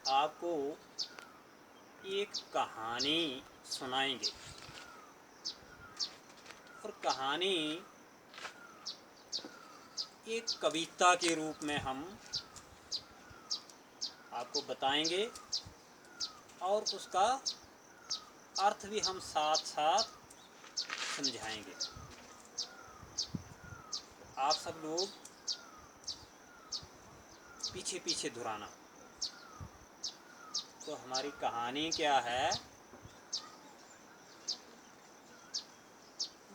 आपको एक कहानी सुनाएंगे और कहानी एक कविता के रूप में हम आपको बताएंगे और उसका अर्थ भी हम साथ साथ समझाएंगे। आप सब लोग पीछे पीछे दोहराना। तो हमारी कहानी क्या है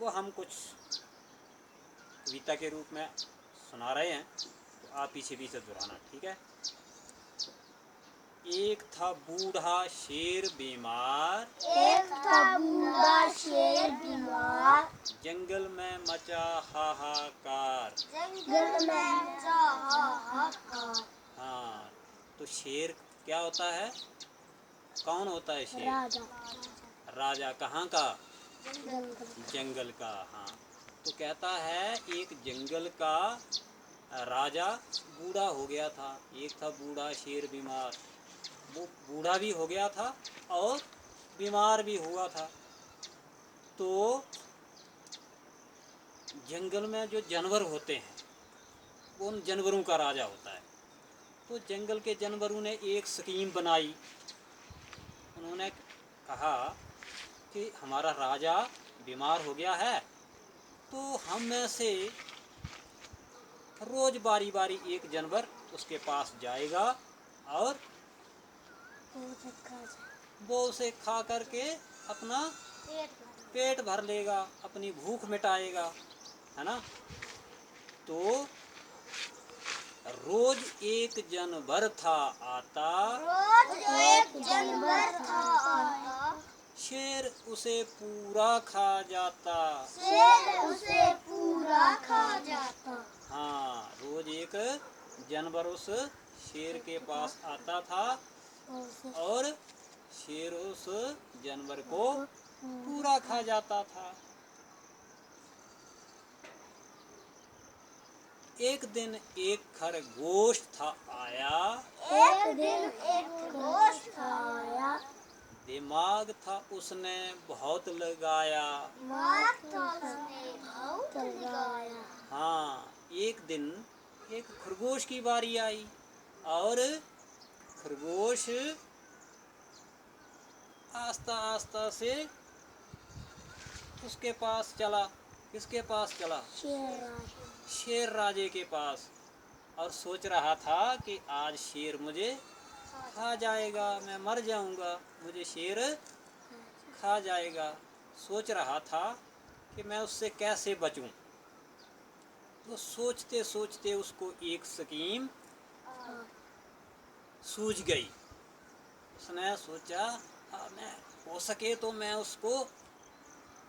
वो हम कुछ कविता के रूप में सुना रहे हैं, तो आप पीछे पीछे दोहराना, ठीक है। एक था बूढ़ा शेर बीमार, एक था बूढ़ा शेर बीमार, जंगल में मचा हाहाकार, जंगल में मचा हाहाकार। हाँ, तो शेर क्या होता है? कौन होता है शेर? राजा। राजा कहाँ का? जंगल का। हाँ, तो कहता है एक जंगल का राजा बूढ़ा हो गया था। एक था बूढ़ा शेर बीमार, वो बूढ़ा भी हो गया था और बीमार भी हुआ था। तो जंगल में जो जानवर होते हैं वो उन जानवरों का राजा होता है। तो जंगल के जानवरों ने एक स्कीम बनाई। उन्होंने कहा कि हमारा राजा बीमार हो गया है, तो हम में से रोज बारी बारी एक जानवर उसके पास जाएगा और वो उसे खा करके अपना पेट भर लेगा, अपनी भूख मिटाएगा, है ना। तो रोज एक जानवर था आता, रोज एक जानवर था आता, शेर उसे पूरा खा जाता। शेर उसे पूरा खा जाता। हाँ, रोज एक जानवर उस शेर के पास आता था और शेर उस जानवर को पूरा खा जाता था। एक दिन एक खरगोश था आया, एक दिन एक खरगोश था आया, दिमाग था उसने बहुत लगाया। दिमाग था उसने बहुत लगाया। हाँ, एक दिन एक खरगोश की बारी आई और खरगोश आस्ता आस्ता से उसके पास चला। किसके पास चला? शेर राजे के पास। और सोच रहा था कि आज शेर मुझे खा जाएगा, मैं मर जाऊंगा, मुझे शेर खा जाएगा। सोच रहा था कि मैं उससे कैसे बचूं। तो सोचते सोचते उसको एक स्कीम सूझ गई। उसने सोचा मैं हो सके तो मैं उसको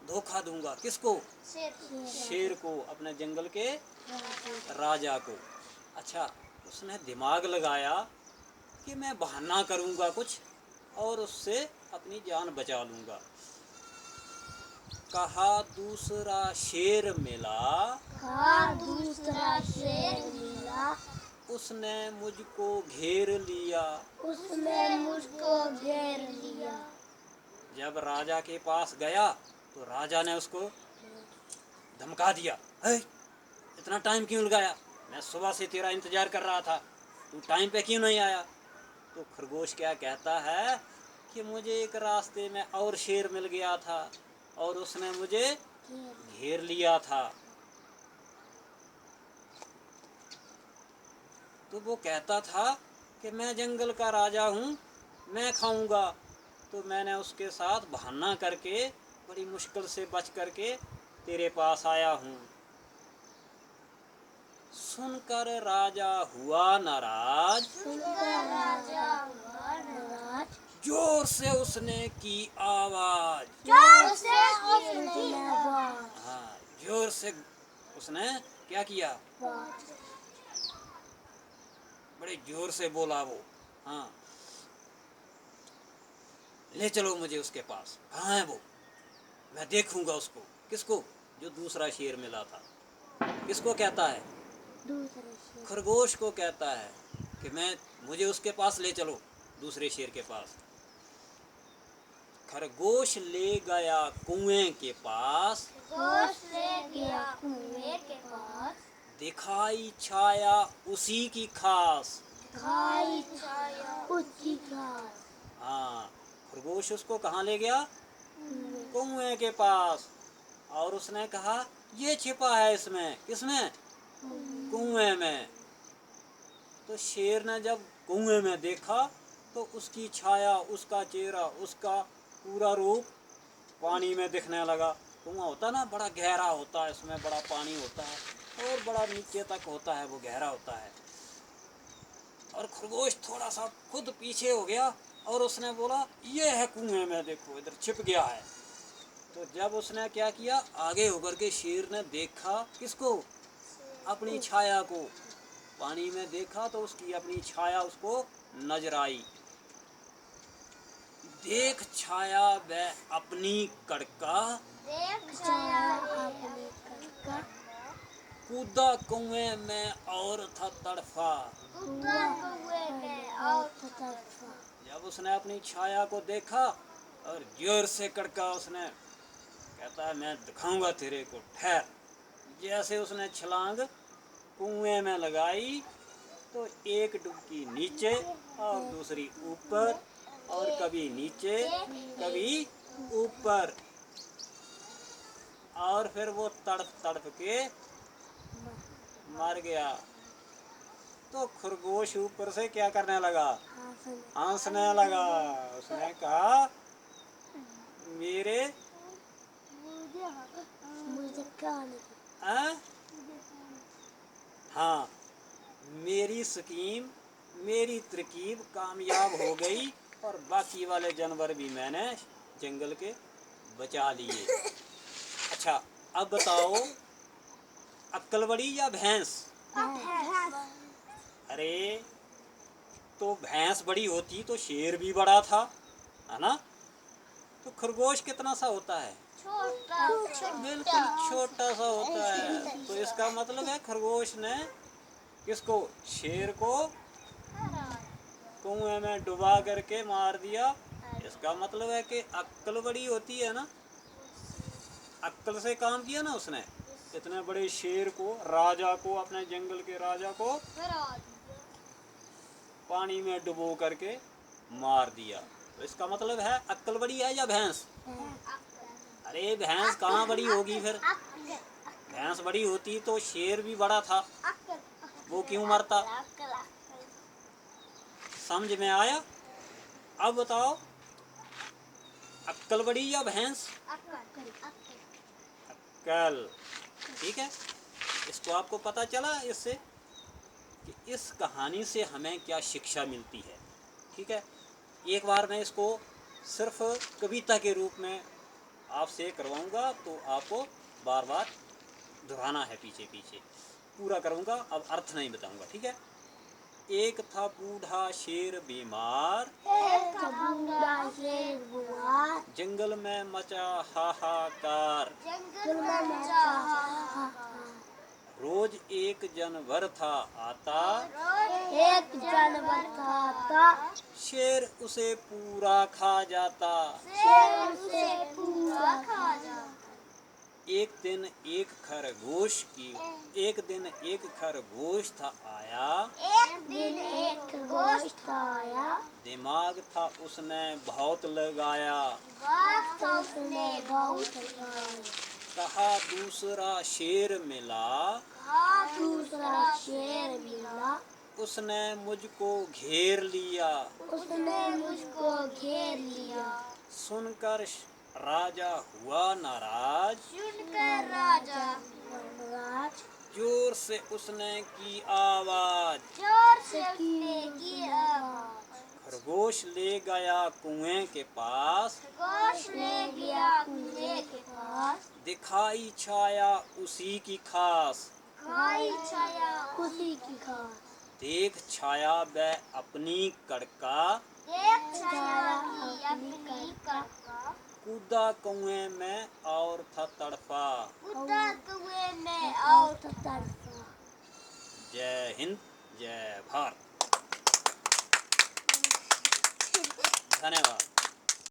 धोखा दूंगा। किसको? शेर को, अपने जंगल के राजा को। अच्छा, उसने दिमाग लगाया कि मैं बहाना करूंगा कुछ और उससे अपनी जान बचा लूंगा। कहा दूसरा शेर मिला, कहा दूसरा शेर मिला, उसने मुझको घेर लिया। उसने मुझको घेर लिया। जब राजा के पास गया तो राजा ने उसको धमका दिया, इतना टाइम क्यों लगाया? मैं सुबह से तेरा इंतजार कर रहा था, तू टाइम पे क्यों नहीं आया? तो खरगोश क्या कहता है कि मुझे एक रास्ते में और शेर मिल गया था और उसने मुझे घेर लिया था। तो वो कहता था कि मैं जंगल का राजा हूँ, मैं खाऊंगा। तो मैंने उसके साथ बहाना करके बड़ी मुश्किल से बच करके तेरे पास आया हूँ। सुनकर राजा हुआ नाराज, सुनकर राजा हुआ नाराज, जोर से उसने की आवाज। जोर से उसने की आवाज। हाँ, जोर से उसने क्या किया? बड़े जोर से बोला वो। हाँ, ले चलो मुझे उसके पास। कहाँ है वो? मैं देखूंगा उसको। किसको? जो दूसरा शेर मिला था। किसको कहता है? खरगोश को कहता है कि मुझे उसके पास ले चलो, दूसरे शेर के पास। खरगोश ले गया कुएं के पास, खरगोश ले गया कुएं के पास, दिखाई छाया उसी की खास। दिखाई छाया उसकी खास। हाँ, खरगोश उसको कहाँ ले गया? कुएं के पास। और उसने कहा ये छिपा है इसमें। किसमें? कुएं में। तो शेर ने जब कुएं में देखा तो उसकी छाया, उसका चेहरा, उसका पूरा रूप पानी में दिखने लगा। कुआं होता ना बड़ा गहरा होता है, इसमें बड़ा पानी होता है और बड़ा नीचे तक होता है, वो गहरा होता है। और खरगोश थोड़ा सा खुद पीछे हो गया और उसने बोला ये है कुएं में, देखो इधर छिप गया है। तो जब उसने क्या किया, आगे होकर के शेर ने देखा किसको? अपनी छाया को। पानी में देखा तो उसकी अपनी छाया उसको नजर आई। देख छाया वह अपनी कड़का, देख छाया अपनी कड़का, कूदा कुएं में और था तड़फा। कूदा कुएं में और था तड़फा। जब उसने अपनी छाया को देखा और जोर से कड़का, उसने कहता है मैं दिखाऊंगा तेरे को, ठहर। जैसे उसने छलांग कुएं में लगाई तो एक डुबकी नीचे और दूसरी ऊपर, और कभी नीचे कभी ऊपर, और फिर वो तड़प तड़प के मर गया। तो खरगोश ऊपर से क्या करने लगा? हंसने लगा। उसने कहा मेरे मुझे कान हाँ, मेरी स्कीम, मेरी तरकीब कामयाब हो गई और बाकी वाले जानवर भी मैंने जंगल के बचा लिए। अच्छा, अब बताओ अक्ल बड़ी या भैंस? अरे तो भैंस बड़ी होती तो शेर भी बड़ा था, है ना? तो खरगोश कितना सा होता है? बिल्कुल छोटा सा होता है। तो इसका मतलब है खरगोश ने किसको? शेर को कुएं में डुबा करके मार दिया। इसका मतलब है कि अक्ल बड़ी होती है ना, अक्ल से काम किया ना उसने। इतने बड़े शेर को, राजा को, अपने जंगल के राजा को पानी में डुबो करके मार दिया। तो इसका मतलब है अक्ल बड़ी है या भैंस? अरे भैंस कहाँ बड़ी होगी फिर? भैंस बड़ी होती तो शेर भी बड़ा था, वो क्यों मरता? समझ में आया? अब बताओ अक्ल बड़ी या भैंस? अक्ल। ठीक है, इसको आपको पता चला इससे कि इस कहानी से हमें क्या शिक्षा मिलती है। ठीक है, एक बार मैं इसको सिर्फ कविता के रूप में आपसे करवाऊंगा, तो आपको बार बार दोहराना है, पीछे पीछे पूरा करूंगा, अब अर्थ नहीं बताऊंगा। ठीक है। एक था बूढ़ा शेर बीमार, एक बूढ़ा शेर बीमार, जंगल में मचा हाहाकार, जंगल में मचा हाहाकार। रोज एक जानवर था आता, एक जानवर था आता, शेर उसे पूरा खा जाता। शेर उसे पूरा खा जाता। एक दिन एक खरगोश था आया, एक दिन एक खरगोश था आया, दिमाग था उसने बहुत लगाया, बात था उसने बहुत लगाया। कहा दूसरा शेर मिला, कहा दूसरा शेर मिला, उसने मुझको घेर लिया। उसने मुझको घेर लिया। सुनकर राजा हुआ नाराज, सुनकर राजा हुआ नाराज, जोर से उसने की आवाज, जोर से उसने की आवाज। खरगोश ले गया कुएं के पास, खरगोश ले गया कुएं के पास, दिखाई छाया उसी की खास। दिखाई छाया उसी की खास। देख छाया वह अपनी कड़का, देख छाया अपनी कड़का, कूदा कुएं में और था तड़फा। कूदा कुएं में और था तड़फा। जय हिंद, जय भारत। धन्यवाद।